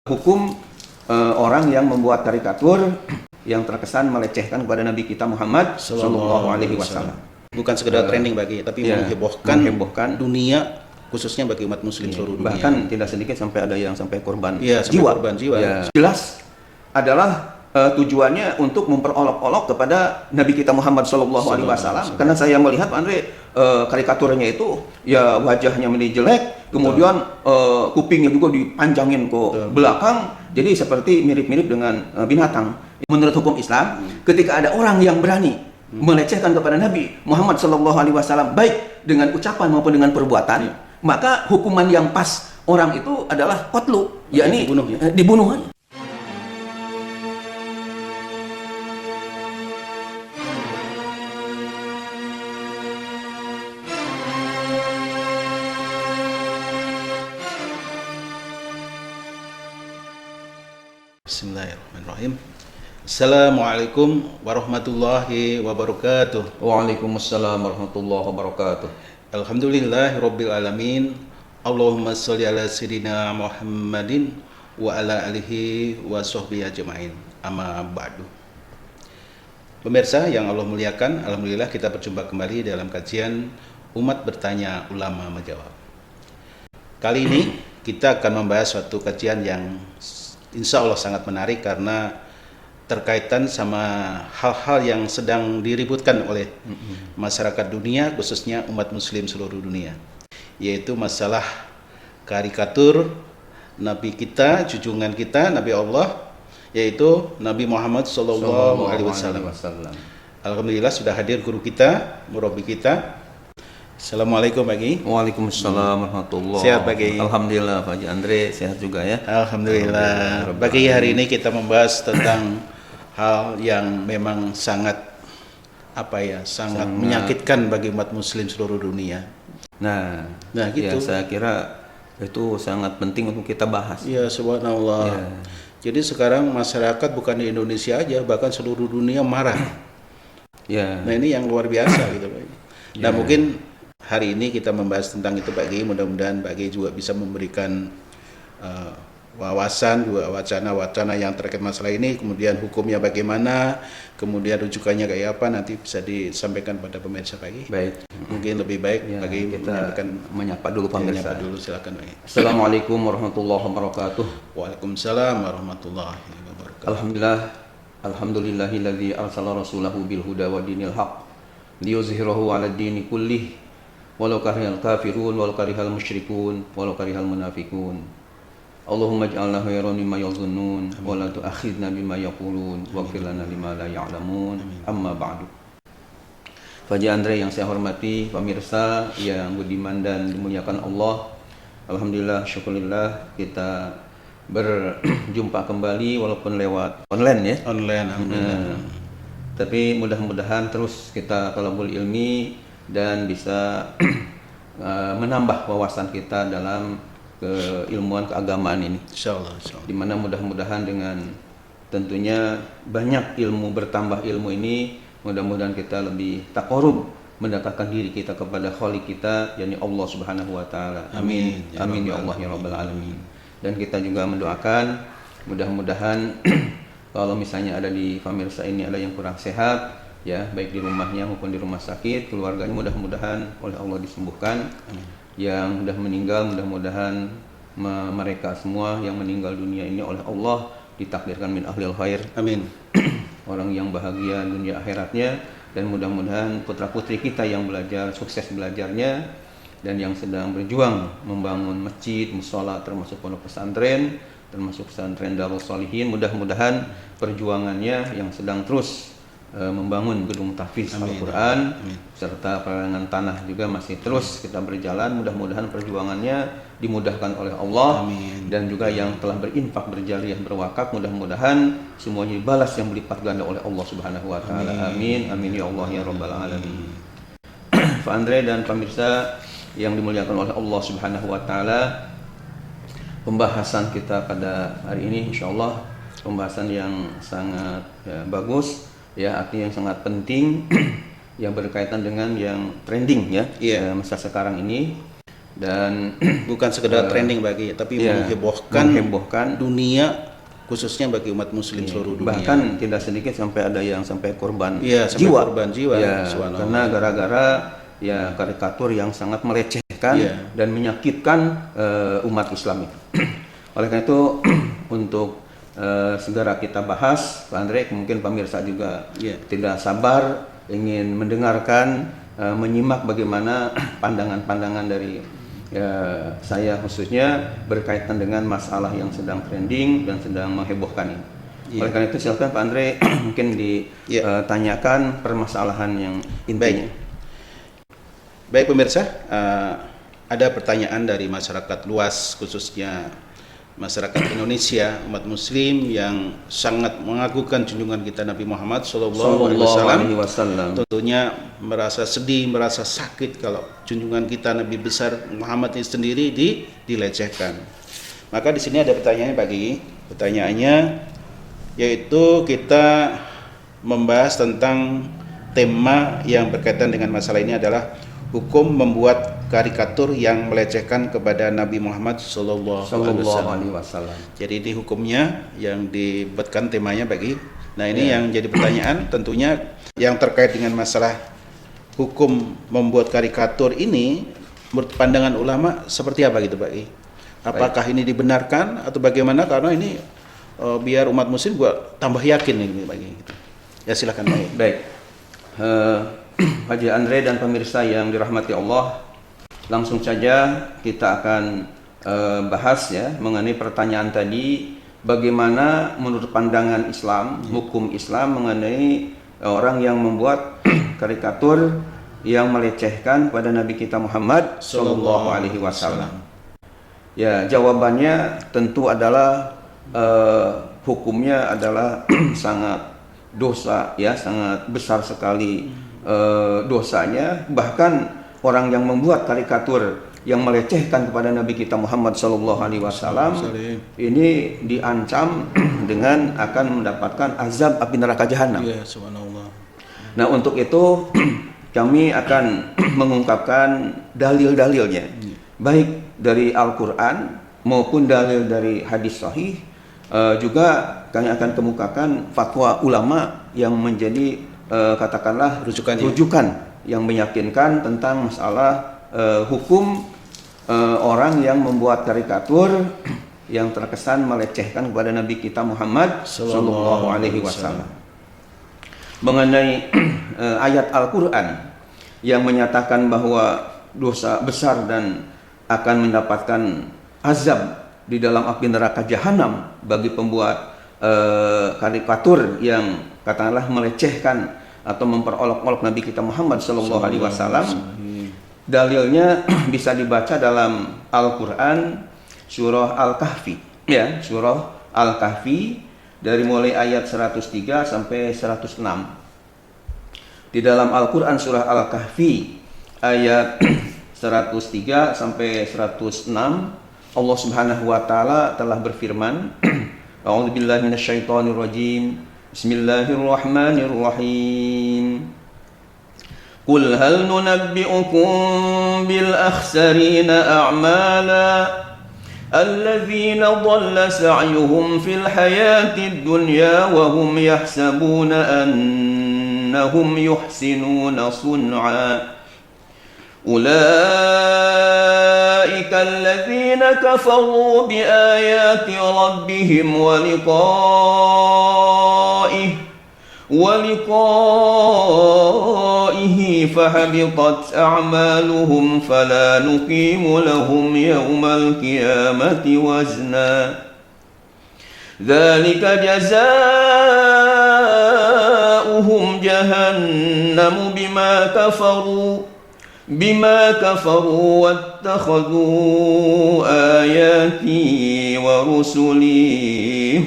Hukum orang yang membuat karikatur yang terkesan melecehkan kepada Nabi kita Muhammad Sallallahu Alaihi Wasallam. Bukan sekedar trending tapi menghebohkan dunia, khususnya bagi umat Muslim seluruh dunia. Bahkan tidak sedikit sampai ada yang sampai korban jiwa. Jelas adalah tujuannya untuk memperolok-olok kepada Nabi kita Muhammad Sallallahu Alaihi Wasallam. Karena saya melihat Pak Andre, karikaturnya itu ya wajahnya menjadi jelek, kemudian kupingnya juga dipanjangin ke belakang, jadi seperti mirip-mirip dengan binatang. Menurut hukum Islam, ketika ada orang yang berani melecehkan kepada Nabi Muhammad Sallallahu Alaihi Wasallam, baik dengan ucapan maupun dengan perbuatan, maka hukuman yang pas orang itu adalah qatlu, yakni dibunuh. Bismillahirrahmanirrahim. Assalamualaikum warahmatullahi wabarakatuh. Waalaikumsalam warahmatullahi wabarakatuh. Alhamdulillahirabbil alamin. Allahumma sholli ala sayyidina Muhammadin wa ala alihi wa sahbihi ajmain. Amma ba'du. Pemirsa yang Allah muliakan, alhamdulillah kita berjumpa kembali dalam kajian Umat Bertanya, Ulama Menjawab. Kali ini kita akan membahas suatu kajian yang insya Allah sangat menarik karena terkaitan sama hal-hal yang sedang diributkan oleh masyarakat dunia, khususnya umat Muslim seluruh dunia, yaitu masalah karikatur Nabi kita, junjungan kita, Nabi Allah, yaitu Nabi Muhammad Sallallahu Alaihi Wasallam. Alhamdulillah sudah hadir guru kita, murabi kita. Assalamualaikum Pak Gi. Waalaikumsalam warahmatullahi. Sehat Pak Gi? Alhamdulillah Pak Andre, sehat juga ya. Alhamdulillah. Pak Gi, hari ini kita membahas tentang hal yang memang sangat sangat menyakitkan bagi umat Muslim seluruh dunia. Nah gitu. Ya, saya kira itu sangat penting untuk kita bahas. Ya, subhanallah. Ya. Jadi sekarang masyarakat bukan di Indonesia aja, bahkan seluruh dunia marah. Ya. Nah, ini yang luar biasa gitu Pak. Nah, mungkin hari ini kita membahas tentang itu Pak Gi. Mudah-mudahan Pak Gi juga bisa memberikan wawasan, juga wacana-wacana yang terkait masalah ini, kemudian hukumnya bagaimana, kemudian rujukannya kayak apa, nanti bisa disampaikan pada pemirsa Pak Gi. Baik. Mungkin lebih baik Pak Gi kita menyapa dulu pemirsa. Menyapa dulu, silakan Pak Gi. Assalamualaikum warahmatullahi wabarakatuh. Waalaikumsalam warahmatullahi wabarakatuh. Alhamdulillahilladzi arsala rasulahu bil huda wa dinil haq liyuzhirahu 'ala dini kullih walau karihal kafirun walau karihal musyrikun walau karihal munafiqun. Allahumma ij'alna khairan mimma yazunnun wa la tu'akhidna bima yaqulun waghfir lana lima la ya'lamun. Amma ba'du. Faji Andre yang saya hormati, pemirsa yang budiman dan dimuliakan Allah, alhamdulillah, syukurillah kita berjumpa kembali walaupun lewat online ya. Online, alhamdulillah. Tapi mudah-mudahan terus kita talabul ilmi dan bisa menambah wawasan kita dalam keilmuan keagamaan ini. Insyaallah. Dimana mudah-mudahan dengan tentunya banyak ilmu, bertambah ilmu ini, mudah-mudahan kita lebih taqarrub mendekatkan diri kita kepada Khaliq kita, yakni Allah Subhanahu wa taala. Amin. Amin ya Allah ya rabbal alamin. Dan kita juga mendoakan mudah-mudahan kalau misalnya ada di pemirsa ini ada yang kurang sehat ya, baik di rumahnya maupun di rumah sakit, keluarganya mudah-mudahan oleh Allah disembuhkan. Amin. Yang sudah meninggal mudah-mudahan mereka semua yang meninggal dunia ini oleh Allah ditakdirkan min ahlil khair. Amin. Orang yang bahagia dunia akhiratnya, dan mudah-mudahan putra-putri kita yang belajar sukses belajarnya dan yang sedang berjuang membangun masjid, mushola, termasuk pondok pesantren, termasuk pesantren Darul Shalihin, mudah-mudahan perjuangannya yang sedang terus membangun gedung tahfiz Al-Quran serta pelelangan tanah juga masih terus kita berjalan, mudah-mudahan perjuangannya dimudahkan oleh Allah. Amin. Dan juga yang telah berinfak, berjariah, berwakaf, mudah-mudahan semuanya dibalas yang berlipat ganda oleh Allah Subhanahu wa taala. Amin. Amin ya Allah ya rabbal alamin. Pak Andre dan pemirsa yang dimuliakan oleh Allah Subhanahu wa taala, pembahasan kita pada hari ini insyaallah pembahasan yang sangat bagus ya, artinya yang sangat penting yang berkaitan dengan yang trending ya, masa sekarang ini, dan Bukan sekedar trending tapi menghebohkan dunia, khususnya bagi umat muslim seluruh dunia. bahkan tidak sedikit sampai ada yang sampai korban Sampai jiwa. korban jiwa. Ya, Subhanallah. karena gara-gara ya karikatur yang sangat melecehkan dan menyakitkan umat Islam itu. Oleh karena itu untuk segera kita bahas, Pak Andre, mungkin pemirsa juga tidak sabar ingin mendengarkan, menyimak bagaimana pandangan-pandangan dari saya khususnya berkaitan dengan masalah yang sedang trending dan sedang menghebohkan ini. Oleh karena itu silakan Pak Andre mungkin ditanyakan permasalahan yang intinya. Baik pemirsa, ada pertanyaan dari masyarakat luas, khususnya masyarakat Indonesia, umat muslim yang sangat mengagungkan junjungan kita Nabi Muhammad sallallahu alaihi wasallam. Tentunya merasa sedih, merasa sakit kalau junjungan kita Nabi besar Muhammad ini sendiri dilecehkan. Maka di sini ada pertanyaannya bagi pertanyaannya, yaitu kita membahas tentang tema yang berkaitan dengan masalah ini adalah hukum membuat karikatur yang melecehkan kepada Nabi Muhammad sallallahu alaihi wasallam. Jadi ini hukumnya yang dibuatkan temanya bagi. Nah, ini yang jadi pertanyaan tentunya yang terkait dengan masalah hukum membuat karikatur ini menurut pandangan ulama seperti apa gitu, Pak? Apakah ini dibenarkan atau bagaimana? Karena ini biar umat muslim gua tambah yakin ini bagi gitu. Ya silakan, Pak. Baik. Haji Andre dan pemirsa yang dirahmati Allah, langsung saja kita akan bahas ya mengenai pertanyaan tadi, bagaimana menurut pandangan Islam, hukum Islam mengenai orang yang membuat karikatur yang melecehkan pada Nabi kita Muhammad sallallahu alaihi wasallam. Ya, jawabannya tentu adalah hukumnya adalah sangat dosa ya, sangat besar sekali dosanya. Bahkan orang yang membuat karikatur yang melecehkan kepada Nabi kita Muhammad sallallahu alaihi wasallam ini diancam dengan akan mendapatkan azab api neraka jahanam. Ya, subhanallah. Nah, untuk itu kami akan mengungkapkan dalil-dalilnya, baik dari Al-Qur'an maupun dalil dari hadis sahih. Juga kami akan kemukakan fatwa ulama yang menjadi katakanlah rujukan yang meyakinkan tentang masalah hukum orang yang membuat karikatur yang terkesan melecehkan kepada Nabi kita Muhammad sallallahu alaihi wasallam. Mengenai ayat Al-Qur'an yang menyatakan bahwa dosa besar dan akan mendapatkan azab di dalam api neraka jahanam bagi pembuat karikatur yang katakanlah melecehkan atau memperolok-olok Nabi kita Muhammad sallallahu alaihi wasallam. Dalilnya bisa dibaca dalam Al-Qur'an surah Al-Kahfi ya, surah Al-Kahfi dari mulai ayat 103 sampai 106. Di dalam Al-Qur'an surah Al-Kahfi ayat 103 sampai 106 Allah Subhanahu wa taala telah berfirman, A'udzubillahi minasyaitonirrajim. Bismillahirrahmanirrahim. Qul hal nunabbi'ukum bil akhsarina a'mala alladzina dhalla sa'yuhum fil hayatid dunya wa hum yahsabuna annahum yuhsinuna sun'a. أولئك الذين كفروا بآيات ربهم ولقائه فحبطت أعمالهم فلا نقيم لهم يوم القيامة وزنا ذلك جزاؤهم جهنم بما كفروا واتخذوا آياتي ورسلي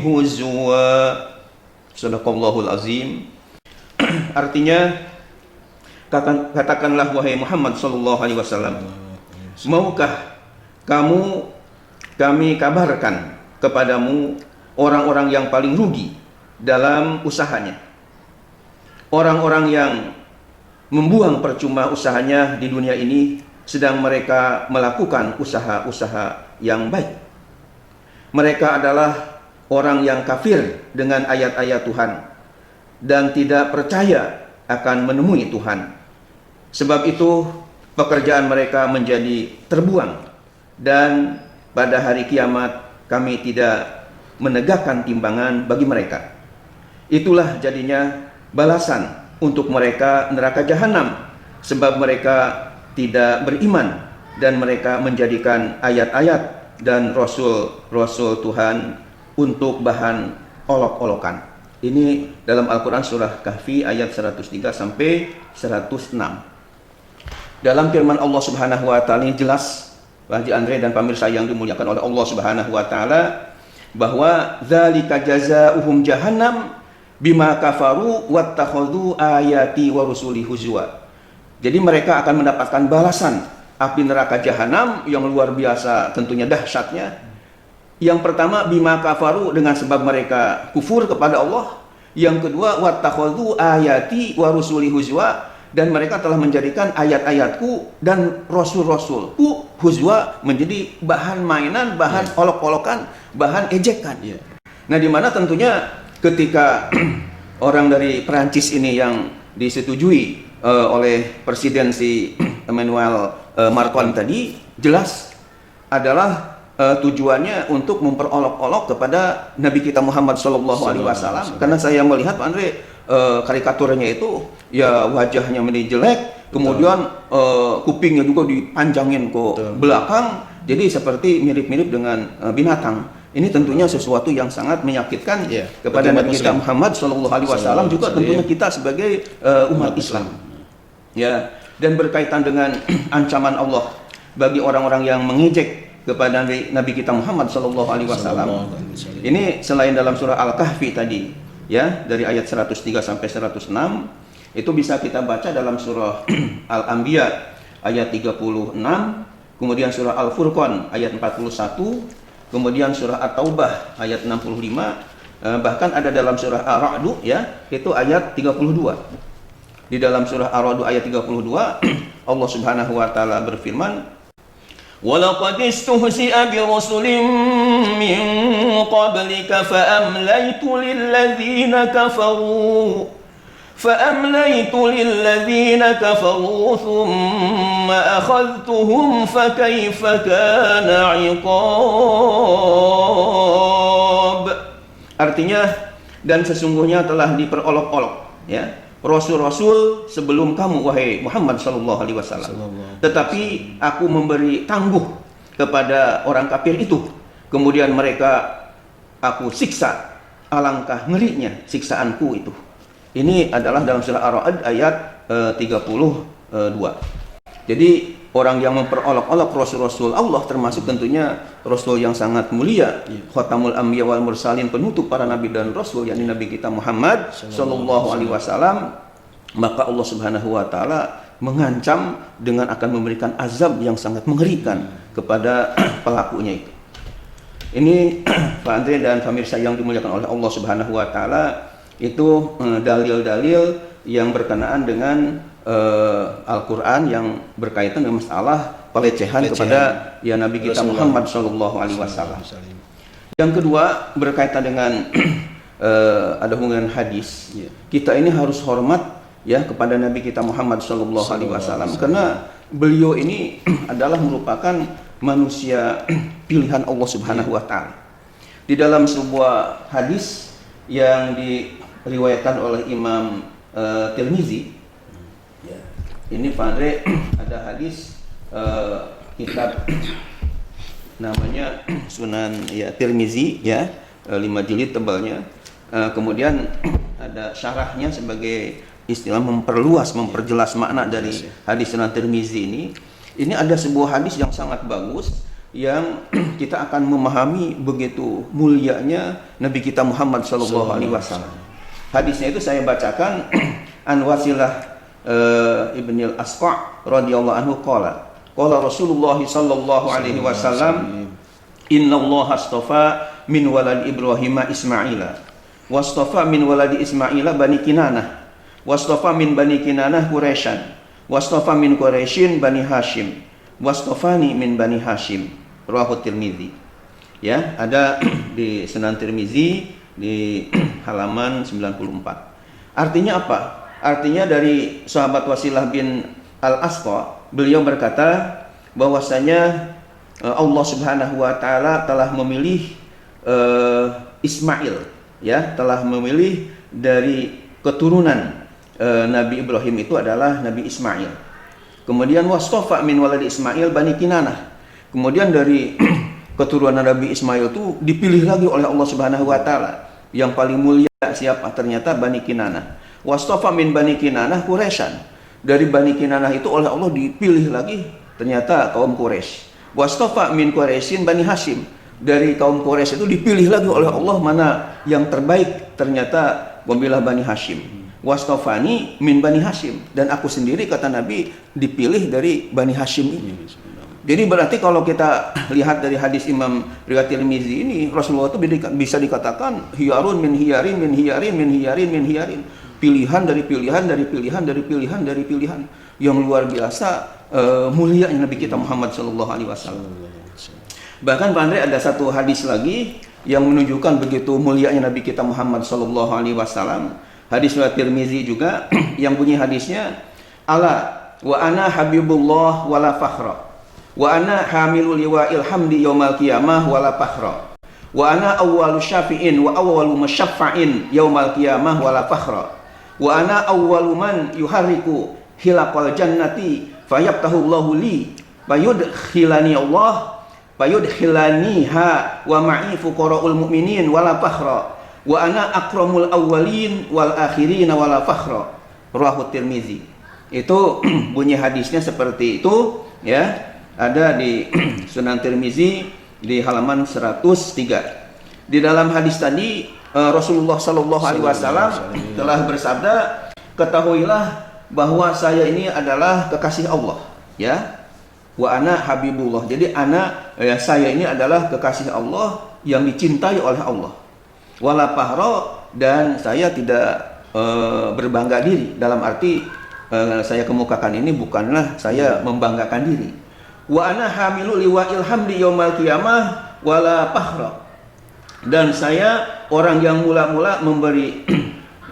هزوا. Sadaqallahul azim. Artinya, katakanlah wahai Muhammad sallallahu alaihi wasallam, maukah kami kabarkan kepadamu orang-orang yang paling rugi dalam usahanya, orang-orang yang membuang percuma usahanya di dunia ini sedang mereka melakukan usaha-usaha yang baik. Mereka adalah orang yang kafir dengan ayat-ayat Tuhan dan tidak percaya akan menemui Tuhan. Sebab itu pekerjaan mereka menjadi terbuang, dan pada hari kiamat kami tidak menegakkan timbangan bagi mereka. Itulah jadinya balasan untuk mereka neraka jahanam, sebab mereka tidak beriman dan mereka menjadikan ayat-ayat dan rasul-rasul Tuhan untuk bahan olok-olokan. Ini dalam Al-Quran surah Kahfi ayat 103 sampai 106. Dalam firman Allah Subhanahu wa taala ini jelas, Pak Haji Andre dan pemirsa yang dimuliakan oleh Allah Subhanahu wa taala, bahwa dzalika jazaohum jahannam bima kafaru wattakhadhu ayati wa rusuli huzwa. Jadi mereka akan mendapatkan balasan api neraka jahanam yang luar biasa, tentunya dahsyatnya. Yang pertama bima kafaru, dengan sebab mereka kufur kepada Allah. Yang kedua wattakhadhu ayati wa rusuli huzwa, dan mereka telah menjadikan ayat-ayatku dan rasul-rasulku huzwa, menjadi bahan mainan, bahan olok-olokan, bahan ejekan. Nah, di mana tentunya ketika orang dari Perancis ini yang disetujui oleh Presiden si Emmanuel Macron tadi, jelas adalah tujuannya untuk memperolok-olok kepada Nabi kita Muhammad SAW. Karena saya melihat Pak Andre, karikaturnya itu ya wajahnya menjadi jelek, kemudian kupingnya juga dipanjangin ke belakang, jadi seperti mirip-mirip dengan binatang. Ini tentunya sesuatu yang sangat menyakitkan kepada Nabi kita Muhammad SAW, juga tentunya kita sebagai umat Islam. Ya, dan berkaitan dengan ancaman Allah bagi orang-orang yang mengejek kepada Nabi kita Muhammad SAW. Ini selain dalam surah Al-Kahfi tadi, ya, dari ayat 103 sampai 106, itu bisa kita baca dalam surah Al-Anbiya ayat 36, kemudian surah Al-Furqan ayat 41, kemudian surah At-Taubah ayat 65, bahkan ada dalam surah Ar-Ra'd, ya, itu ayat 32. Di dalam surah Ar-Ra'd ayat 32 Allah Subhanahu wa taala berfirman, "Walaqad istuhzi'a bi rusulin min qablika fa'amlaytu lilladzina kafaru thumma akhadhtuhum fakaifa kana 'iqab." Artinya, dan sesungguhnya telah diperolok-olok, ya, rasul-rasul sebelum kamu, wahai Muhammad sallallahu alaihi wasallam. Tetapi aku memberi tangguh kepada orang kafir itu, kemudian mereka aku siksa, alangkah ngerinya siksaanku itu. Ini adalah dalam surah Ar-Ra'd ayat 32. Jadi orang yang memperolok-olok rasul-rasul Allah, termasuk tentunya rasul yang sangat mulia, Khatamul Anbiya wal Mursalin, penutup para nabi dan rasul, yakni Nabi kita Muhammad sallallahu alaihi wasallam, maka Allah Subhanahu wa taala mengancam dengan akan memberikan azab yang sangat mengerikan kepada pelakunya itu. Ini Pak Andre dan pemirsa yang dimuliakan oleh Allah Subhanahu wa taala, itu dalil-dalil yang berkenaan dengan Al-Quran yang berkaitan dengan masalah pelecehan kepada ya Nabi kita Muhammad sallallahu alaihi wasallam. Yang kedua berkaitan dengan ada hubungan hadis. Kita ini harus hormat, ya, kepada Nabi kita Muhammad sallallahu alaihi wasallam, karena beliau ini adalah merupakan manusia pilihan Allah Subhanahu wa taala. Di dalam sebuah hadis yang diriwayatkan oleh Imam Tirmizi, ini Pak Andre, ada hadis kitab namanya Sunan ya Tirmizi, ya, 5 jilid tebalnya. Kemudian ada syarahnya sebagai istilah memperjelas makna dari hadis Sunan Tirmizi ini. Ini ada sebuah hadis yang sangat bagus yang kita akan memahami begitu mulianya Nabi kita Muhammad sallallahu alaihi wasallam. Hadisnya itu saya bacakan. An Wasilah Ibn al-Asqa' radhiyallahu anhu qala Rasulullah sallallahu alaihi wasallam, "Inna Allah astafa min walad Ibrahim Ismaila, wastafa min walad Ismaila Bani Kinanah, wastafa min Bani Kinanah Quraisyan, wastafa min Quraisyin Bani Hashim, wastafani min Bani Hashim, rawahu Tirmizi. Ya, ada di Sunan Tirmizi di halaman 94. Artinya apa? Artinya dari sahabat Wasilah bin Al-Asqa, beliau berkata bahwasanya Allah Subhanahu wa taala telah memilih Ismail, ya, telah memilih dari keturunan Nabi Ibrahim itu adalah Nabi Ismail. Kemudian wastofa min waladi Ismail Bani Kinanah. Kemudian dari keturunan Nabi Ismail itu dipilih lagi oleh Allah Subhanahu wa taala. Yang paling mulia siapa? Ternyata Bani Kinanah. Wastofa min Bani Kinanah Quraisyan. Dari Bani Kinanah itu oleh Allah dipilih lagi ternyata kaum Quraisy. Wastofa min Quraisyin Bani Hashim. Dari kaum Quraisy itu dipilih lagi oleh Allah mana yang terbaik, ternyata memilah Bani Hashim. Wastofani min Bani Hashim, dan aku sendiri kata Nabi dipilih dari Bani Hashim ini. Jadi berarti kalau kita lihat dari hadis Imam Riwayat Tirmizi ini, Rasulullah itu bisa dikatakan hiyarun min hiyarin min hiyarin min hiyarin min hiyarin, pilihan dari pilihan dari pilihan dari pilihan dari pilihan, yang luar biasa mulianya Nabi kita Muhammad sallallahu alaihi wasallam. Bahkan Pak Andre, ada satu hadis lagi yang menunjukkan begitu mulianya Nabi kita Muhammad sallallahu alaihi wasallam. Hadis riwayat Tirmizi juga yang bunyi hadisnya, ala wa ana habibullah wala fakhra wa ana hamilul liwa'il hamdi yaumal qiyamah wala fakhra wa ana awwalu syafi'in wa awwalu musyaffa'in yaumal qiyamah wala fakhra wa ana awwalu man yuharriku hilaqal jannati fayaftahu Allahu li fayudkhilani Allah fayudkhilaniha wa ma'i fuqara'ul mu'minin wala fakhra wa ana akramul awwalin wal akhirin wala fakhra, rawahu Tirmizi. Itu bunyi hadisnya seperti itu, ya. Ada di Sunan Tirmizi di halaman 103. Di dalam hadis tadi Rasulullah sallallahu alaihi wasallam telah bersabda, ketahuilah bahwa saya ini adalah kekasih Allah, ya. Wa ana habibullah. Jadi saya ini adalah kekasih Allah yang dicintai oleh Allah. Wala fahra, dan saya tidak berbangga diri, dalam arti saya kemukakan ini bukanlah saya membanggakan diri. Wa ana hamilu liwa'il hamdi yaumal qiyamah wala fahra, dan saya orang yang mula-mula memberi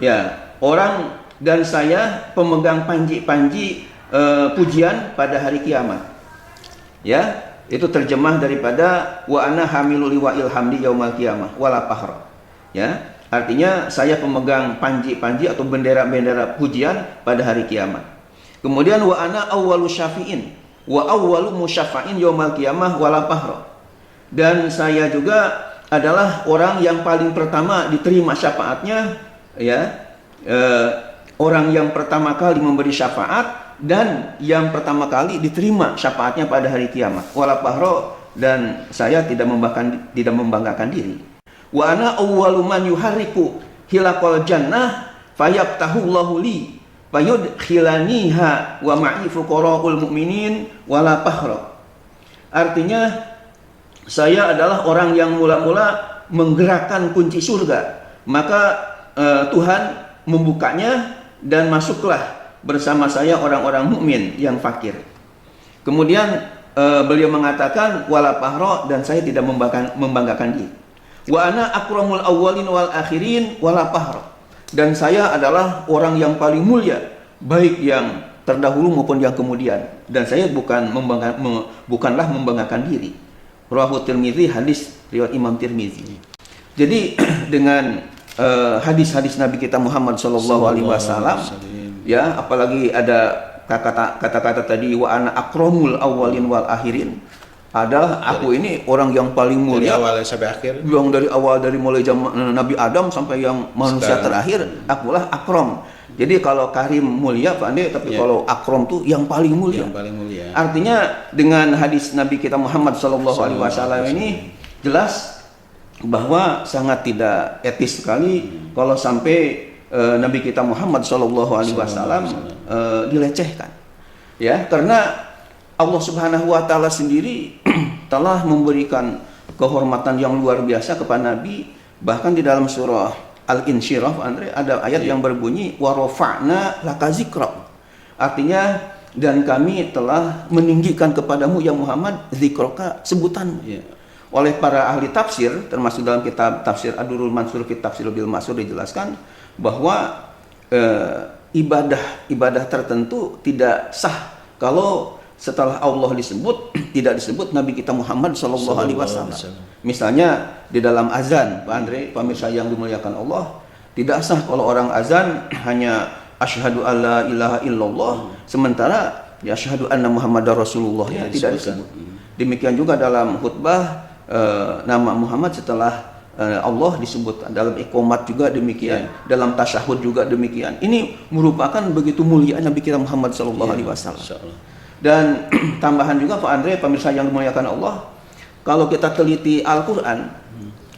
ya, orang dan saya pemegang panji-panji pujian pada hari kiamat. Ya, itu terjemah daripada wa ana hamilu liwa'il hamdi yaumal qiyamah wala fahra. Ya, artinya saya pemegang panji-panji atau bendera-bendera pujian pada hari kiamat. Kemudian wa ana awwalu syafi'in wa awwalu musyaffa'in yaumal qiyamah wala fahra, dan saya juga adalah orang yang paling pertama diterima syafaatnya, ya, orang yang pertama kali memberi syafaat dan yang pertama kali diterima syafaatnya pada hari kiamat. Wala fahra, dan saya tidak membanggakan diri. Wa ana awwalu man yuharriku hilaqal jannah fayaftahu Allahu li fayudkhilaniha wa ma'i fuqara'ul mu'minin wala fakhra. Artinya saya adalah orang yang mula-mula menggerakkan kunci surga, maka Tuhan membukanya dan masuklah bersama saya orang-orang mukmin yang fakir. Kemudian beliau mengatakan wala fakhra, dan saya tidak membanggakan diri. Wa ana akramul awwalin wal akhirin wala fahra, dan saya adalah orang yang paling mulia, baik yang terdahulu maupun yang kemudian, dan saya bukanlah membanggakan diri. Rawahu Tirmizi, hadis riwayat Imam Tirmizi. Jadi dengan hadis-hadis Nabi kita Muhammad sallallahu alaihi wasallam, ya, apalagi ada kata-kata tadi wa ana akramul awwalin wal akhirin, adalah aku ini orang yang paling mulia dari awal sampai akhir. Yang dari awal, dari mulai zaman Nabi Adam sampai yang manusia terakhir, akulah akram. Jadi kalau karim mulia Pak Ande, tapi kalau akram tuh yang paling mulia. Yang paling mulia. Artinya dengan hadis Nabi kita Muhammad sallallahu alaihi wasallam ini jelas bahwa sangat tidak etis sekali kalau sampai Nabi kita Muhammad sallallahu alaihi wasallam dilecehkan. Ya, karena Allah Subhanahu wa taala sendiri telah memberikan kehormatan yang luar biasa kepada Nabi. Bahkan di dalam surah Al-Insyirah, Andre, ada ayat yang berbunyi wa rafa'na laka zikra. Artinya dan kami telah meninggikan kepadamu ya Muhammad zikraka, sebutanmu. Oleh para ahli tafsir, termasuk dalam kitab tafsir Ad-Durrul Mansur fi Tafsir Bil Ma'sur dijelaskan bahwa ibadah tertentu tidak sah kalau setelah Allah disebut tidak disebut Nabi kita Muhammad Shallallahu Alaihi Wasallam. Misalnya di dalam azan, Pak Andre, pemirsa yang dimuliakan Allah, tidak sah kalau orang azan hanya asyhadu alla ilaha illallah, sementara ya asyhadu anna Muhammadar Rasulullah tidak disebut. Demikian juga dalam khutbah nama Muhammad setelah Allah disebut, dalam iqomat juga demikian, dalam tasyahud juga demikian. Ini merupakan begitu mulia Nabi kita Muhammad Shallallahu Alaihi Wasallam. Dan tambahan juga Pak Andre, pemirsa yang dimuliakan Allah, kalau kita teliti Al-Quran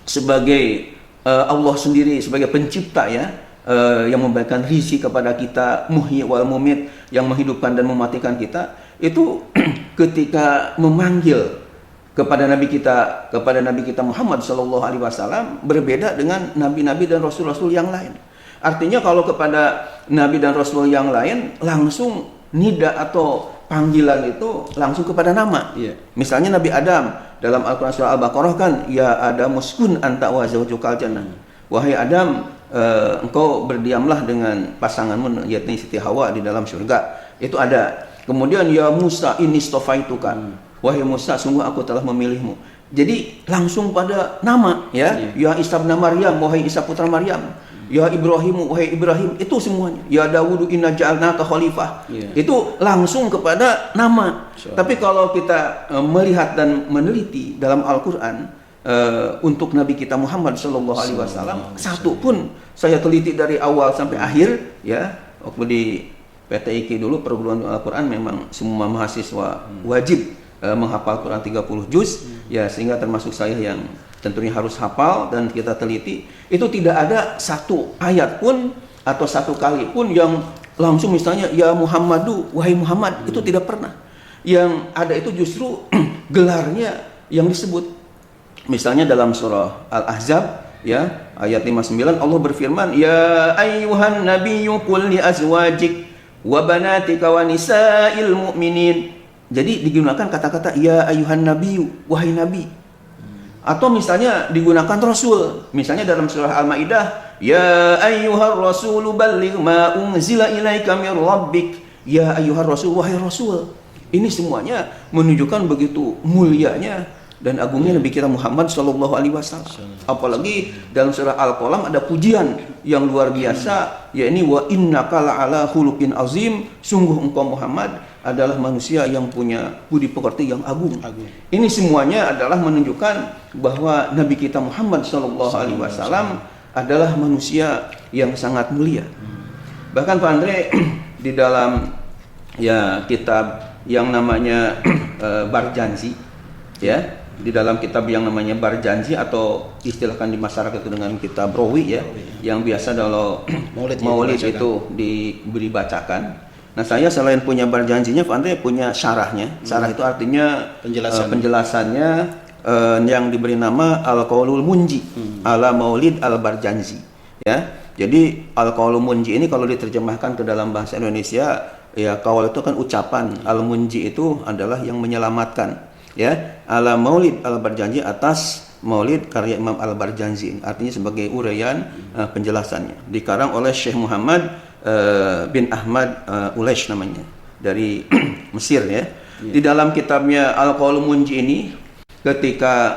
sebagai Allah sendiri sebagai pencipta ya, yang memberikan rizki kepada kita, muhyi wal mumit, yang menghidupkan dan mematikan kita, itu ketika memanggil kepada Nabi kita Muhammad Shallallahu Alaihi Wasallam berbeda dengan nabi-nabi dan rasul-rasul yang lain. Artinya kalau kepada nabi dan rasul yang lain langsung nida atau panggilan itu langsung kepada nama. Misalnya Nabi Adam dalam Al-Quran surah Al-Baqarah kan, ya Adam uskun anta wa zawjukal jannah. Wahai Adam, engkau berdiamlah dengan pasanganmu yakni Siti Hawa di dalam surga. Itu ada. Kemudian ya Musa inni stofaituka. Wahai Musa, sungguh aku telah memilihmu. Jadi langsung pada nama ya. Ya Isa bin Maryam, wahai Isa putra Maryam. Ya Ibrahim, wahai Ibrahim. Itu semuanya. Ya Dawud inna ja'alnaka khalifah. Itu langsung kepada nama. Tapi kalau kita melihat dan meneliti dalam Al-Qur'an untuk Nabi kita Muhammad Shallallahu Alaihi Wasallam, satu pun saya teliti dari awal sampai akhir ya. Waktu di PTIK dulu, perguruan Al-Quran, memang semua mahasiswa wajib menghafal Quran 30 juz ya, sehingga termasuk saya yang tentunya harus hafal. Dan kita teliti, itu tidak ada satu ayat pun atau satu kali pun yang langsung misalnya ya Muhammadu, wahai Muhammad, itu tidak pernah. Yang ada itu justru gelarnya yang disebut. Misalnya dalam surah Al-Ahzab ya, ayat 59 Allah berfirman, ya ayyuhan nabiyyu qul li azwajik wa banatika wa nisa'il mu'minin. Jadi digunakan kata-kata ya ayuhan nabiyyu, wahai nabi. Atau misalnya digunakan rasul. Misalnya dalam surah Al-Maidah, ya ayyuhar rasulu balligh ma unzila ilaika mir rabbik. Ya ayyuhar rasul, wahai rasul. Ini semuanya menunjukkan begitu mulianya dan agungnya Nabi kita Muhammad Shallallahu Alaihi Wasallam. Apalagi dalam surah Al-Qalam ada pujian yang luar biasa, yakni wa innaka la'ala khuluqin azim. Sungguh engkau Muhammad adalah manusia yang punya budi pekerti yang agung. Ini semuanya adalah menunjukkan bahwa Nabi kita Muhammad Shallallahu Alaihi Wasallam adalah manusia yang sangat mulia. Bahkan Pak Andre di dalam ya kitab yang namanya Barjanji ya, di dalam kitab yang namanya Barjanji atau istilahkan di masyarakat itu dengan kitab Rawi ya, yang biasa kalau Maulid itu diberi bacakan. Nah, saya selain punya Barjanjinya, Pak Andre punya syarahnya. Syarah itu artinya penjelasannya yang diberi nama Al-Qaulul Munji ala Maulid Al-Barjanji ya. Jadi Al-Qaulul Munji ini kalau diterjemahkan ke dalam bahasa Indonesia ya, qaul itu kan ucapan, Al-Munji itu adalah yang menyelamatkan ya, ala Maulid Al-Barjanji, atas Maulid karya Imam Al-Barjanji, artinya sebagai uraian penjelasannya, dikarang oleh Syekh Muhammad bin Ahmad Ulaish namanya, dari Mesir ya. Di dalam kitabnya Al-Qaulul Munji ini, ketika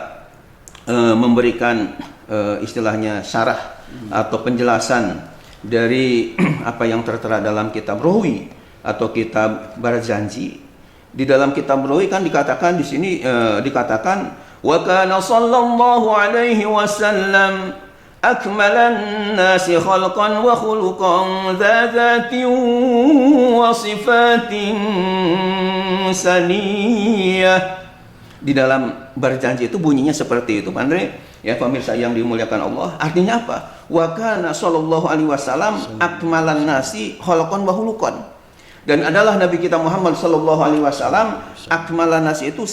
memberikan istilahnya syarah atau penjelasan dari apa yang tertera dalam kitab Rawi atau kitab Barjanji, di dalam kitab Rawi kan dikatakan di sini dikatakan wa kana sallallahu alaihi wasallam akmalan nasi khalqan wa khuluqan dzatin wa sifatin saniyah. Di dalam Barjanji itu bunyinya seperti itu, Pak Andre ya, pemirsa yang dimuliakan Allah. Artinya apa? Wa kana sallallahu alaihi wasallam akmalan nasi khalqan wa khuluqan. Dan adalah Nabi kita Muhammad sallallahu alaihi wasallam akmalan nasi itu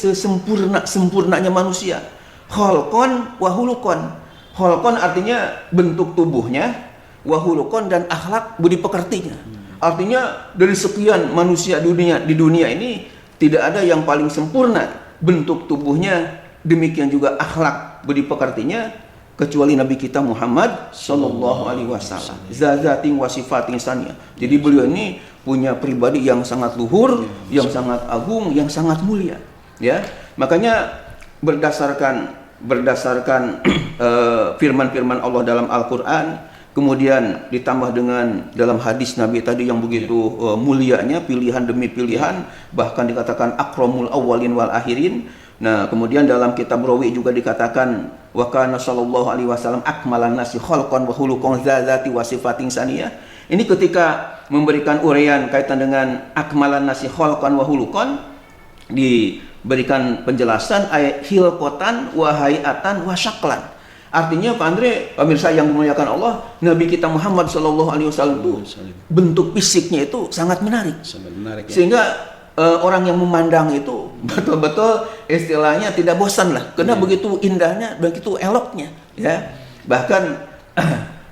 sempurnanya manusia. Khalqan wa khuluqan. Khalqan artinya bentuk tubuhnya, wa khuluqan dan akhlak budi pekertinya. Artinya dari sekian manusia di dunia ini tidak ada yang paling sempurna bentuk tubuhnya, demikian juga akhlak budi pekertinya kecuali Nabi kita Muhammad Sallallahu Alaihi Wasallam. Zazating wasifating saniyah. Jadi beliau ini punya pribadi yang sangat luhur, yang sangat agung, yang sangat mulia. Ya, makanya berdasarkan firman-firman Allah dalam Al-Quran, kemudian ditambah dengan dalam hadis Nabi tadi yang begitu mulianya, pilihan demi pilihan, bahkan dikatakan akramul awwalin wal akhirin. Nah, kemudian dalam kitab Rawi juga dikatakan wa kana sallallahu alaihi wasallam akmalan nasi khalqan wa khuluqan zati wa sifatin saniyah. Ini ketika memberikan uraian kaitan dengan akmalan nasi khalqan wa khuluqan, diberikan penjelasan ayat hilqatan wa hayatan wa syaklan. Artinya Pak Andre, pemirsa yang dimuliakan Allah, Nabi kita Muhammad Sallallahu Alaihi Wasallam itu bentuk fisiknya itu sangat menarik. Sangat menarik. Ya. Sehingga orang yang memandang itu betul-betul istilahnya tidak bosan lah, karena begitu indahnya, begitu eloknya. Ya, bahkan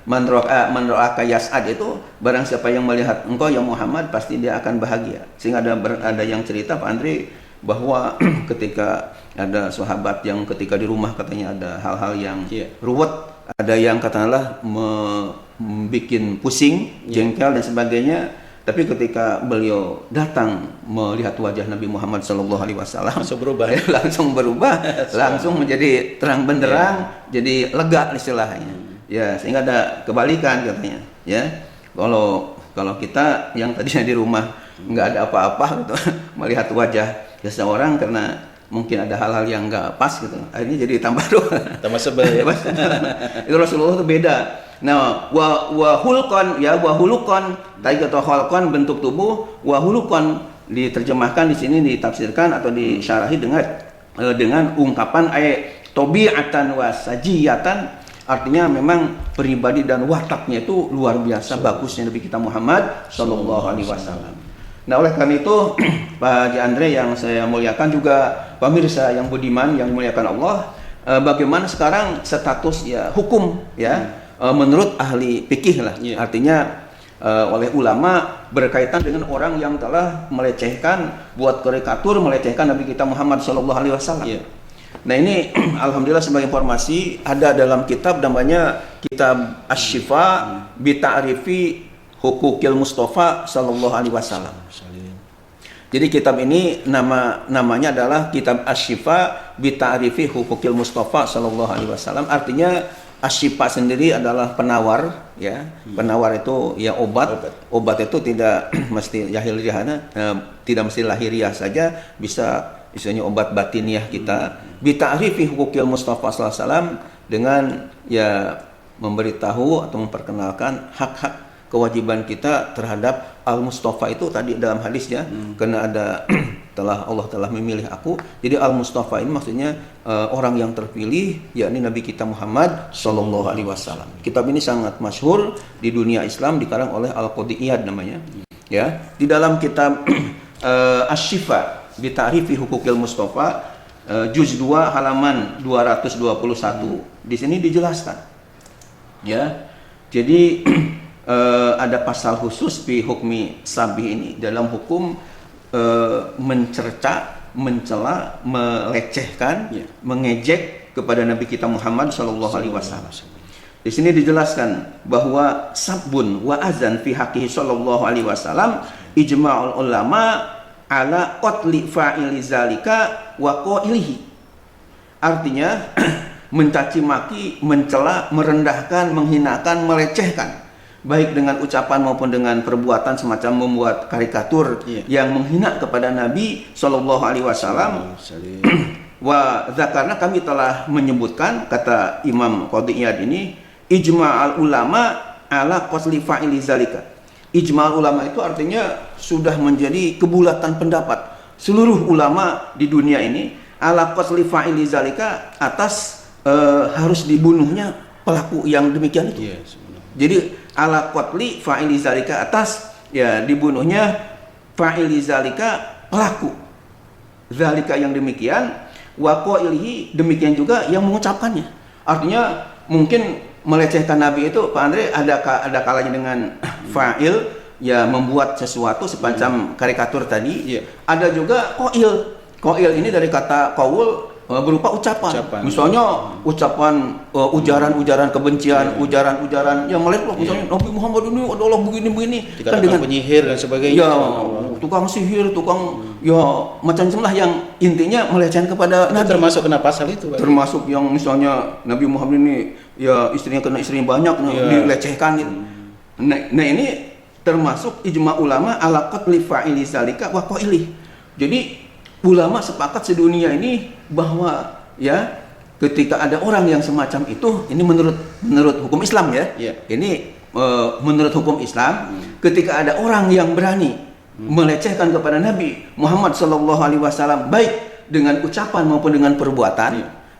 man ra'aka yas'ad itu, barang siapa yang melihat engkau ya Muhammad pasti dia akan bahagia. Sehingga ada yang cerita Pak Andre bahwa ketika ada sahabat yang ketika di rumah katanya ada hal-hal yang ruwet, ada yang katakanlah bikin pusing, jengkel dan sebagainya. Tapi ketika beliau datang melihat wajah Nabi Muhammad SAW langsung berubah, langsung menjadi terang benderang, jadi lega istilahnya. Ya, sehingga ada kebalikan katanya. Ya, kalau kita yang tadinya di rumah nggak ada apa-apa gitu, melihat wajah seseorang karena mungkin ada hal-hal yang nggak pas gitu, akhirnya jadi tambah sebel. Itu Rasulullah itu beda. Nah, wa hulqan ya wa huluqan, tadi kata hulqan bentuk tubuh, wa huluqan diterjemahkan di sini, ditafsirkan atau disyarahi dengan ungkapan tabi'atan wa sajiyatan, artinya memang pribadi dan wataknya itu luar biasa bagusnya Nabi kita Muhammad Sallallahu Alaihi Wasallam. Nah, oleh karena itu Pak Haji Andre yang saya muliakan, juga pemirsa yang budiman yang dimuliakan Allah, bagaimana sekarang status ya hukum ya menurut ahli fikih lah, artinya oleh ulama berkaitan dengan orang yang telah melecehkan, buat karikatur melecehkan Nabi kita Muhammad Sallallahu Alaihi Wasallam. Nah, ini alhamdulillah sebagai informasi ada dalam kitab namanya Kitab Asy-Syifa bi Ta'rifi Hukukil Mustafa Sallallahu Alaihi Wasallam. Jadi kitab ini namanya adalah Kitab Asy-Syifa bi Ta'rifi Hukukil Mustafa Sallallahu Alaihi Wasallam. Artinya Asy-Syifa sendiri adalah penawar, ya. Penawar itu ya obat. Obat itu tidak mesti tidak mesti lahiriah saja, bisa istilahnya obat batiniah kita. Bi Ta'rifi Hukukil Mustafa Sallallahu Alaihi Wasallam, dengan ya memberitahu atau memperkenalkan hak-hak kewajiban kita terhadap Al-Mustafa itu tadi dalam hadisnya, karena ada Allah telah memilih aku. Jadi Al-Mustafa ini maksudnya orang yang terpilih, yakni Nabi kita Muhammad Sallallahu Alaihi Wasallam. Kitab ini sangat masyhur di dunia Islam, dikarang oleh Al-Qadhi Iyad namanya. Ya, di dalam kitab Asy-Syifa bi Ta'rifi Hukukil Mustafa juz 2 halaman 221. Di sini dijelaskan. Ya. Jadi ada pasal khusus fi hukmi sabih ini, dalam hukum mencerca, mencela, melecehkan, mengejek kepada Nabi kita Muhammad Sallallahu Alaihi Wasallam. Di sini dijelaskan bahwa sabbun wa azan fi haqqihi Sallallahu Alaihi Wasallam ijma'ul ulama ala qatli fa'ili zalika wa qailihi. Artinya mencaci maki, mencela, merendahkan, menghinakan, melecehkan, baik dengan ucapan maupun dengan perbuatan, semacam membuat karikatur yang menghina kepada Nabi Sallallahu Alaihi Wasallam. Wa zakarna, kami telah menyebutkan, kata Imam Qadhi Iyad ini, ijma'al ulama ala qasli fa'ili zalika. Ijma'al ulama itu artinya sudah menjadi kebulatan pendapat seluruh ulama di dunia ini ala qasli fa'ili zalika, atas harus dibunuhnya pelaku yang demikian itu. Jadi ala qatli fa'ili zalika, atas ya dibunuhnya fa'ili zalika, pelaku zalika yang demikian, wa qailihi, demikian juga yang mengucapkannya. Artinya mungkin melecehkan Nabi itu Pak Andre ada kalanya dengan fa'il, ya membuat sesuatu semacam karikatur tadi. Iya. Ada juga qail. Qail ini dari kata qaul, berupa ucapan. Misalnya ucapan ujaran-ujaran kebencian, ujaran-ujaran yang melekat. Misalnya Nabi Muhammad ini adalah begini-begini. Kan dengan penyihir dan sebagainya. Ya, tukang sihir, tukang ya macam-macam lah yang intinya melecehkan kepada Nabi. Termasuk kena pasal itu, Pak? Termasuk yang misalnya Nabi Muhammad ini ya istrinya kena istri banyak, dilecehkan gitu. Nah ini termasuk ijma ulama ala qatli fa'ili zalika wa qaili. Jadi ulama sepakat sedunia ini bahwa ya ketika ada orang yang semacam itu, ini menurut hukum Islam ya. Ini menurut hukum Islam, ketika ada orang yang berani melecehkan kepada Nabi Muhammad SAW baik dengan ucapan maupun dengan perbuatan,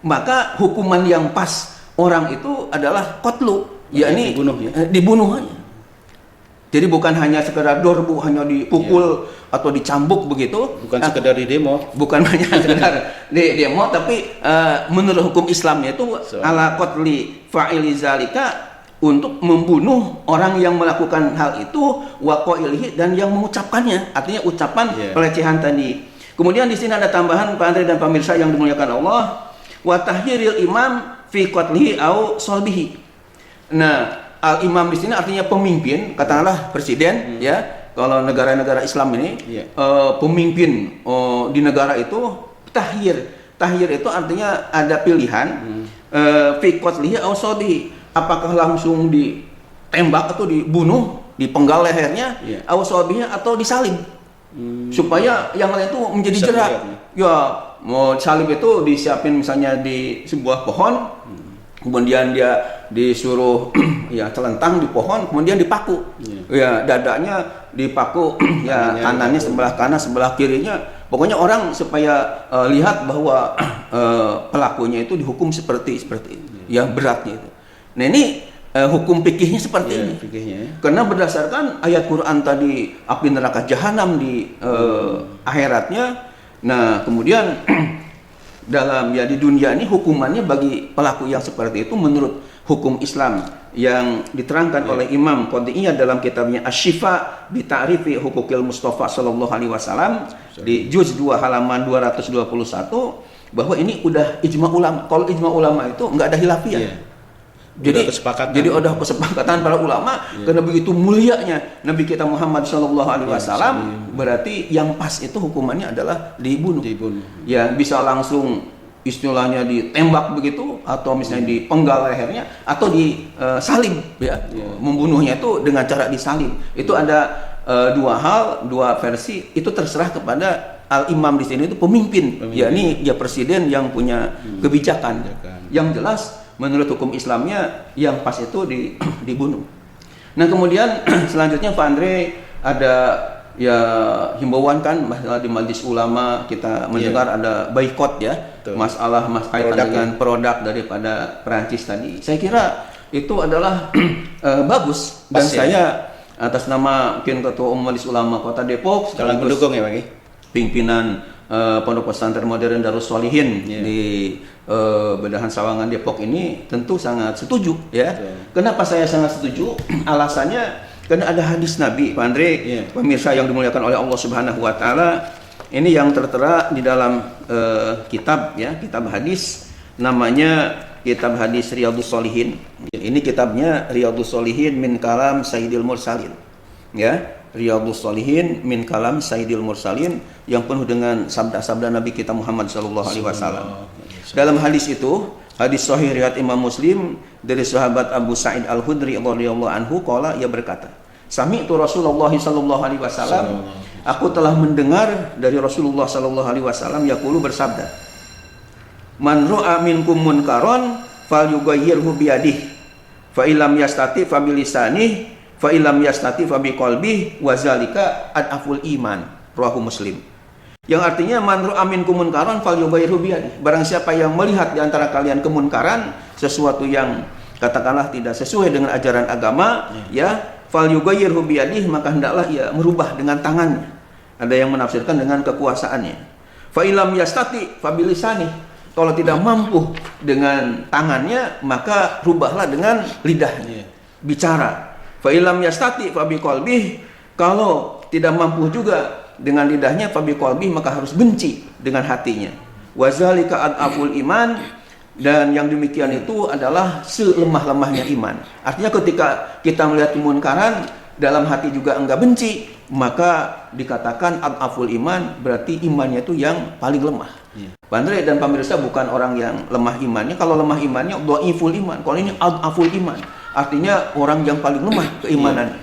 maka hukuman yang pas orang itu adalah qatlu, yakni dibunuh aja. Jadi bukan hanya sekedar dorbu, hanya dipukul atau dicambuk begitu. Bukan sekedar di demo. Bukan hanya sekedar di demo, tapi menurut hukum Islamnya itu ala qatli fa'ili zalika, untuk membunuh orang yang melakukan hal itu, wa qailihi, dan yang mengucapkannya, artinya ucapan pelecehan tadi. Kemudian di sini ada tambahan Pak Andre dan pemirsa yang dimuliakan Allah, wa tahyiril imam fi qatlihi au salbihi. Nah, al-imam di sini artinya pemimpin, katakanlah presiden ya. Kalau negara-negara Islam ini pemimpin di negara itu tahyir. Tahyir itu artinya ada pilihan fi qatlihi aw salbihi. Apakah langsung ditembak atau dibunuh, dipenggal lehernya, aw salbihi atau disalib. Supaya yang lain itu menjadi jerak. Ya, mau salib itu disiapin misalnya di sebuah pohon. Kemudian dia disuruh ya celentang di pohon, kemudian dipaku. Ya, dadanya dipaku, ya kanannya sebelah kanan, sebelah kirinya. Pokoknya orang supaya lihat bahwa pelakunya itu dihukum seperti itu. Ya, beratnya itu. Nah, ini hukum fikihnya seperti ini. Karena berdasarkan ayat Quran tadi, api neraka jahanam di akhiratnya. Nah, kemudian dalam ya di dunia ini hukumannya bagi pelaku yang seperti itu menurut hukum Islam yang diterangkan oleh Imam Qadhi'iyah dalam kitabnya Asy-Syifa bi Ta'rifi Huquqil Mustafa sallallahu alaihi wasallam di juz 2 halaman 221, bahwa ini udah ijma ulama. Kalau ijma ulama itu enggak ada khilafiyah. Jadi ada kesepakatan para ulama karena begitu mulianya Nabi kita Muhammad sallallahu alaihi wasallam, berarti yang pas itu hukumannya adalah dibunuh. Ya, bisa langsung istilahnya ditembak begitu, atau misalnya dipenggal lehernya, atau disalib ya. Membunuhnya itu dengan cara disalib. Itu ada dua versi, itu terserah kepada al-imam di sini itu pemimpin. Yakni dia presiden yang punya kebijakan. Yang jelas menurut hukum Islamnya yang pas itu dibunuh. Nah, kemudian selanjutnya Pak Andre ada ya himbauan kan di Majelis Ulama kita mendengar ada boikot ya. Masalah kaitan dengan produk daripada Perancis tadi. Saya kira itu adalah bagus, dan saya atas nama mungkin Ketua Umum Majelis Ulama Kota Depok sekaligus mendukung ya, Pak, pimpinan Pondok Pesantren Modern Darus Sholihin di Bedahan Sawangan Depok ini tentu sangat setuju ya. Kenapa saya sangat setuju? Alasannya karena ada hadis Nabi, Pak Andre, pemirsa yang dimuliakan oleh Allah Subhanahu wa taala. Ini yang tertera di dalam kitab ya, kitab hadis, namanya kitab hadis Riyadhus Shalihin. Ini kitabnya Riyadhus Shalihin min kalam Sayyidil Mursalin. Ya, Riyadhus Shalihin min kalam Sayyidil Mursalin, yang penuh dengan sabda-sabda Nabi kita Muhammad sallallahu alaihi wasallam. Dalam hadis itu, hadis sahih riwayat Imam Muslim dari sahabat Abu Sa'id Al-Khudri radhiyallahu anhu, qala, ia berkata, sami'tu Rasulullah sallallahu alaihi wasallam, aku telah mendengar dari Rasulullah sallallahu alaihi wasallam yaqulu, bersabda, man ra'a minkum munkaron falyughayyirhu bi yadihi, fa illam yastati fa bi lisanihi, fa illam yastati fa bi qalbihi, wa zalika adaful iman, rawahu Muslim. Yang artinya man ra'a minkum munkaron falyughayyirhu bi yadihi, barang siapa yang melihat di antara kalian kemunkaran, sesuatu yang katakanlah tidak sesuai dengan ajaran agama, ya, falyughayyirhu bi yadihi, maka hendaklah ia merubah dengan tangannya. Ada yang menafsirkan dengan kekuasaannya. Fa illam yastati fa bi lisanihi, kalau tidak mampu dengan tangannya, maka rubahlah dengan lidahnya, bicara. Fa illam yastati fa bi qalbihi, Kalau tidak mampu juga dengan lidahnya, fabi qalbi, maka harus benci dengan hatinya. Wazalika adaful iman, dan yang demikian itu adalah selemah-lemahnya iman. Artinya ketika kita melihat kemunkaran dalam hati juga enggak benci, maka dikatakan adaful iman, berarti imannya itu yang paling lemah. Pak Andre dan pemirsa bukan orang yang lemah imannya. Kalau lemah imannya dhaiful iman. Kalau ini adaful iman, artinya orang yang paling lemah keimanannya.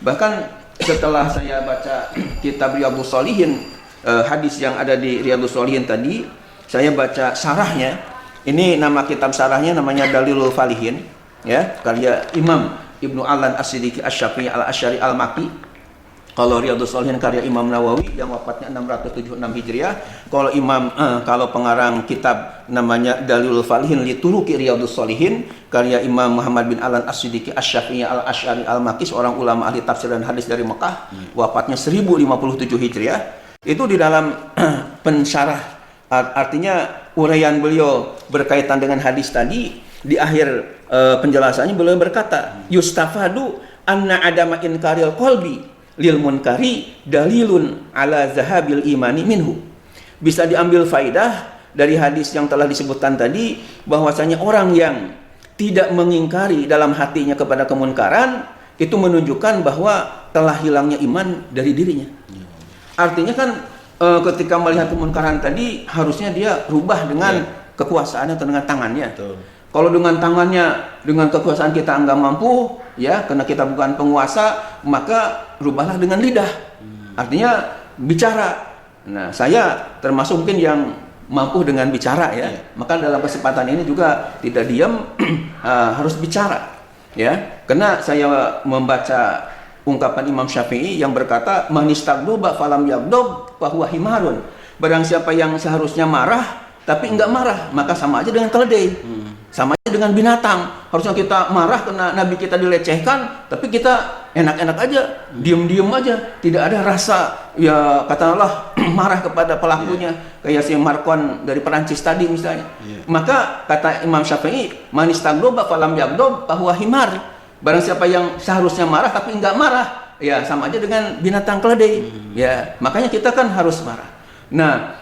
Bahkan setelah saya baca kitab Riyadhus Shalihin, hadis yang ada di Riyadhus Shalihin tadi, saya baca syarahnya. Ini nama kitab syarahnya namanya Dalilul Falihin, ya, karya Imam Ibnu Alan As-Siddiqi Asy-Syafi'i Al-Asy'ari Al-Makki. Kalau Riyadhus Shalihin karya Imam Nawawi yang wafatnya 676 Hijriah. Kalau pengarang kitab namanya Dalilul Falihin li Turuqi Riyadhus Shalihin karya Imam Muhammad bin Alan As-Siddiqi Asy-Syafi'i Al-Asy'ari Al-Makki, seorang ulama ahli tafsir dan hadis dari Mekah, wafatnya 1057 Hijriah. Itu di dalam pensyarah, artinya uraian beliau berkaitan dengan hadis tadi, di akhir penjelasannya beliau berkata, yustafadu anna adama inkaril qalbi lil munkari dalilun ala zahabil imani minhu. Bisa diambil faidah dari hadis yang telah disebutkan tadi, bahwasanya orang yang tidak mengingkari dalam hatinya kepada kemunkaran itu menunjukkan bahwa telah hilangnya iman dari dirinya. Artinya kan ketika melihat kemunkaran tadi harusnya dia rubah dengan kekuasaannya atau dengan tangannya. Betul. Kalau dengan tangannya, dengan kekuasaan kita enggak mampu, ya, karena kita bukan penguasa, maka rubahlah dengan lidah. Artinya bicara. Nah, saya termasuk mungkin yang mampu dengan bicara, ya. Maka dalam kesempatan ini juga tidak diam, harus bicara, ya. Karena saya membaca ungkapan Imam Syafi'i yang berkata, man istagdoba falam yagdob fahuwa himarun. Barang siapa yang seharusnya marah tapi enggak marah, maka sama aja dengan keledai. Sama aja dengan binatang. Harusnya kita marah karena Nabi kita dilecehkan, tapi kita enak-enak aja, diem-diem aja, tidak ada rasa, ya katakanlah marah kepada pelakunya, kayak si Marcon dari Perancis tadi misalnya. Maka kata Imam Syafi'i, man istagdoba falam yagdob fahuwa himar. Barang siapa yang seharusnya marah tapi enggak marah, ya sama aja dengan binatang keledai. Ya, makanya kita kan harus marah. Nah,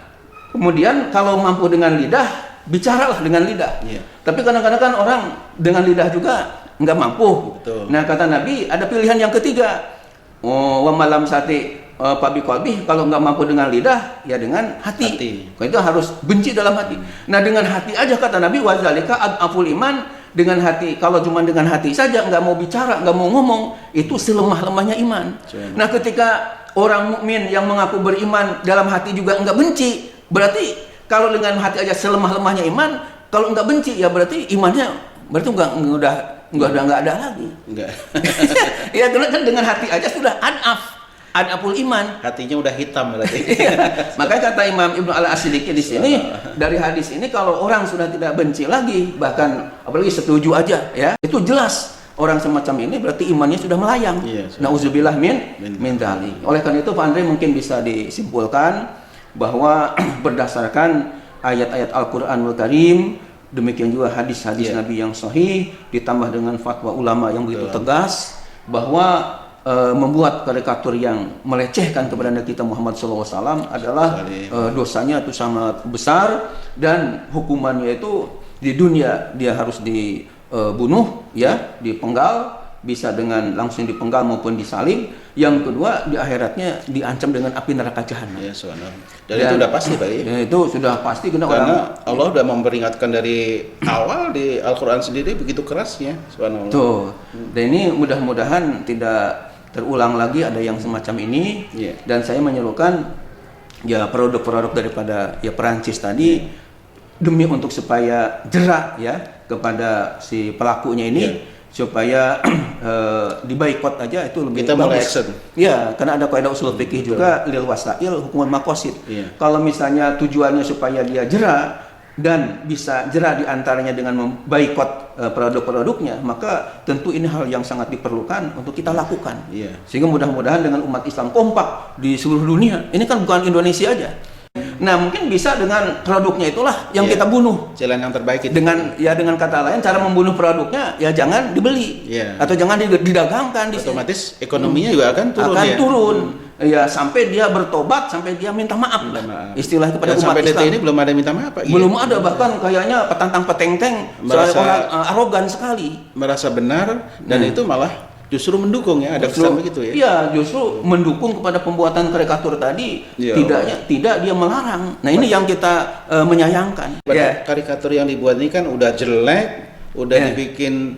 kemudian kalau mampu dengan lidah, bicaralah dengan lidah. Tapi kadang-kadang kan orang dengan lidah juga nggak mampu. Betul. Nah, kata Nabi ada pilihan yang ketiga. Wa malam sati pabi qalbi, kalau nggak mampu dengan lidah, ya dengan hati. Kalau itu harus benci dalam hati. Nah, dengan hati aja kata Nabi, wazalika adaful iman. Dengan hati, kalau cuma dengan hati saja nggak mau bicara, nggak mau ngomong, itu selemah-lemahnya iman. Nah, ketika orang mukmin yang mengaku beriman dalam hati juga nggak benci, berarti kalau dengan hati aja selemah-lemahnya iman, kalau nggak benci ya berarti imannya berarti udah nggak ada lagi. Enggak. Ya, kan dengan hati aja sudah adaful iman. Hatinya udah hitam berarti. Makanya kata Imam Ibnu Al-As-Siddiqi di sini, dari hadis ini kalau orang sudah tidak benci lagi, bahkan apalagi setuju aja, ya, itu jelas orang semacam ini berarti imannya sudah melayang. Nauzubillah min dzalik. Oleh karena itu Pak Andre mungkin bisa disimpulkan bahwa berdasarkan ayat-ayat Al-Qur'anul Karim, demikian juga hadis-hadis Nabi yang sahih, ditambah dengan fatwa ulama yang begitu tegas, bahwa membuat karikatur yang melecehkan kepada Nabi kita Muhammad SAW adalah dosanya itu sangat besar, dan hukumannya itu di dunia dia harus dibunuh, ya, dipenggal, bisa dengan langsung dipenggal maupun disalib. Yang kedua, di akhiratnya diancam dengan api neraka jahanam. Dan itu sudah pasti, Pak. Itu sudah pasti karena Allah sudah memperingatkan dari awal di Al-Qur'an sendiri begitu kerasnya, subhanallah. Tuh. Dan ini mudah-mudahan tidak terulang lagi ada yang semacam ini. Dan saya menyerukan ya produk-produk daripada ya Perancis tadi, demi untuk supaya jerak ya kepada si pelakunya ini, supaya dibaikot aja itu lebih kita mulai action. Ya, karena ada kaidah usul fikih juga lil wasail hukuman maqasid. Kalau misalnya tujuannya supaya dia jera dan bisa jera diantaranya dengan membaikot produk-produknya, maka tentu ini hal yang sangat diperlukan untuk kita lakukan. Sehingga mudah-mudahan dengan umat Islam kompak di seluruh dunia, ini kan bukan Indonesia aja. Nah, mungkin bisa dengan produknya itulah yang Iya. kita bunuh. Jalan yang terbaik itu. Dengan kata lain, cara membunuh produknya ya jangan dibeli Iya. atau jangan didagangkan di sini. Otomatis ekonominya juga akan turun Akan ya. turun. Ya, sampai dia bertobat, sampai dia minta maaf. Minta lah. maaf. Istilah itu pada Dan umat sampai detik Islam. ini belum ada minta maaf Pak. Belum ada, bahkan kayaknya petantang petenteng, Merasa- orang arogan sekali. Merasa benar dan itu malah justru mendukung ya, ada kesan begitu ya. Iya, justru mendukung kepada pembuatan karikatur tadi. Ya. Tidak dia melarang. Nah, ini yang kita menyayangkan. Pada karikatur yang dibuat ini kan udah jelek, udah Ya. dibikin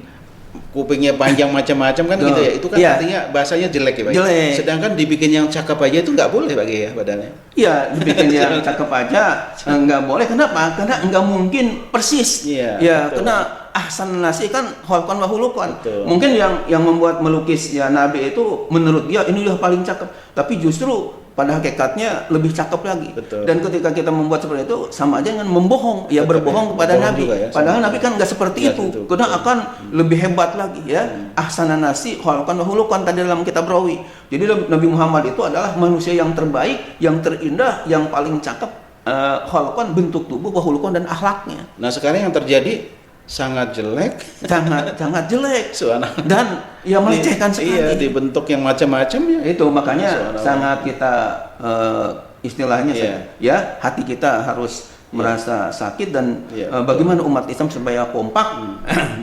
kupingnya panjang macam-macam kan Tuh. gitu ya. Itu kan Iya. artinya bahasanya jelek ya Pak. Jelek. Sedangkan dibikin yang cakep aja itu nggak boleh Pak ya badannya. Iya, dibikin yang cakep aja nggak boleh. Kenapa? Karena nggak mungkin persis. Iya, Ya, betul. karena ahsan nasi kan holkon wa hulukan. Betul. Mungkin yang membuat melukis ya Nabi itu menurut dia ini udah paling cakep, tapi justru pada hakikatnya lebih cakep lagi. Betul. Dan ketika kita membuat seperti itu sama aja dengan membohong, ya Betul, berbohong ya. kepada Berbohong Nabi. juga ya, Padahal sama. Nabi kan nggak seperti Nggak itu. gitu, Karena betul. akan lebih hebat lagi ya. Ahsanan nasi holkon wa hulukan tadi dalam kitab Rawi. Jadi Nabi Muhammad itu adalah manusia yang terbaik, yang terindah, yang paling cakep holkon bentuk tubuh, wa hulukan dan akhlaknya. Nah sekarang yang terjadi sangat jelek, Sangat jelek Subhanallah. dan ya melecehkan sekali. Iya, dibentuk yang macam-macam ya. Itu makanya Subhanallah. sangat kita istilahnya Iya. ya hati kita harus merasa sakit dan Iya, bagaimana umat Islam supaya kompak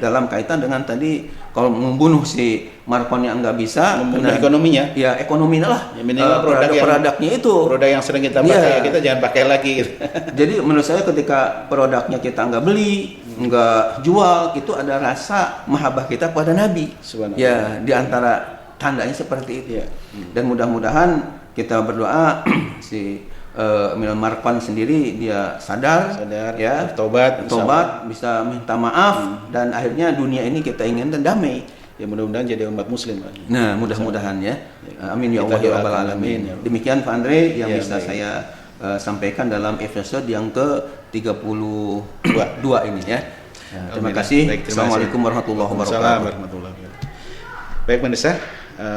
dalam kaitan dengan tadi kalau membunuh si Markon yang nggak bisa Membunuh kena- ekonominya. ya ekonominya lah. Ya, minimal produknya itu. Produk yang sering kita Iya. pakai ya kita jangan pakai lagi gitu. Jadi menurut saya ketika produknya kita nggak beli, nggak jual, itu ada rasa mahabbah kita pada Nabi. Subhanallah. Ya, di antara tandanya seperti itu. Iya. Dan mudah-mudahan kita berdoa si Emil Markon sendiri dia sadar ya, bertobat, tobat, bisa minta maaf dan akhirnya dunia ini kita inginkan damai. Ya mudah-mudahan jadi umat muslim Pak. Nah, mudah-mudahan ya. Amin ya Kita Allah ya doakan, rabbal amin, alamin. ya Allah. Demikian Pak Andre yang Ya, bisa baik. saya sampaikan dalam episode yang ke-32 ini ya. Terima kasih. Baik, terima Assalamualaikum kasih. warahmatullahi Waalaikumsalam wabarakatuh. warahmatullahi wabarakatuh. Baik pemirsa,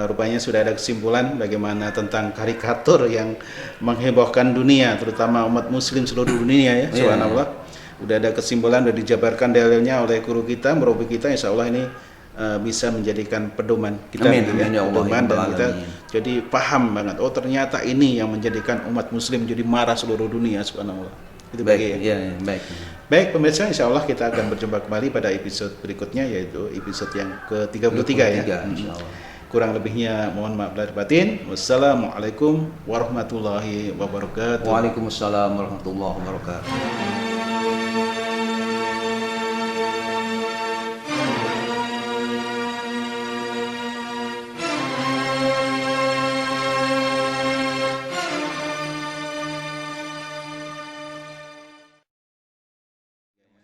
rupanya sudah ada kesimpulan bagaimana tentang karikatur yang menghebohkan dunia, terutama umat muslim seluruh dunia ya. Iya. Subhanallah. Udah ada kesimpulan, udah dijabarkan dalilnya oleh guru kita, murabi kita, insya Allah ini bisa menjadikan pedoman kita, Amin, gitu amin ya Allah, pedoman ya dan Rabbal kita alamin. jadi paham banget. Oh ternyata ini yang menjadikan umat muslim jadi marah seluruh dunia. Subhanallah. Itu Baik, bagi ya, baik. Baik pemirsa, insya Allah kita akan berjumpa kembali pada episode berikutnya, yaitu episode yang ke-33 ya. Insya Allah. Kurang lebihnya mohon maaf lahir batin. Wassalamualaikum warahmatullahi wabarakatuh. Waalaikumsalam warahmatullahi wabarakatuh.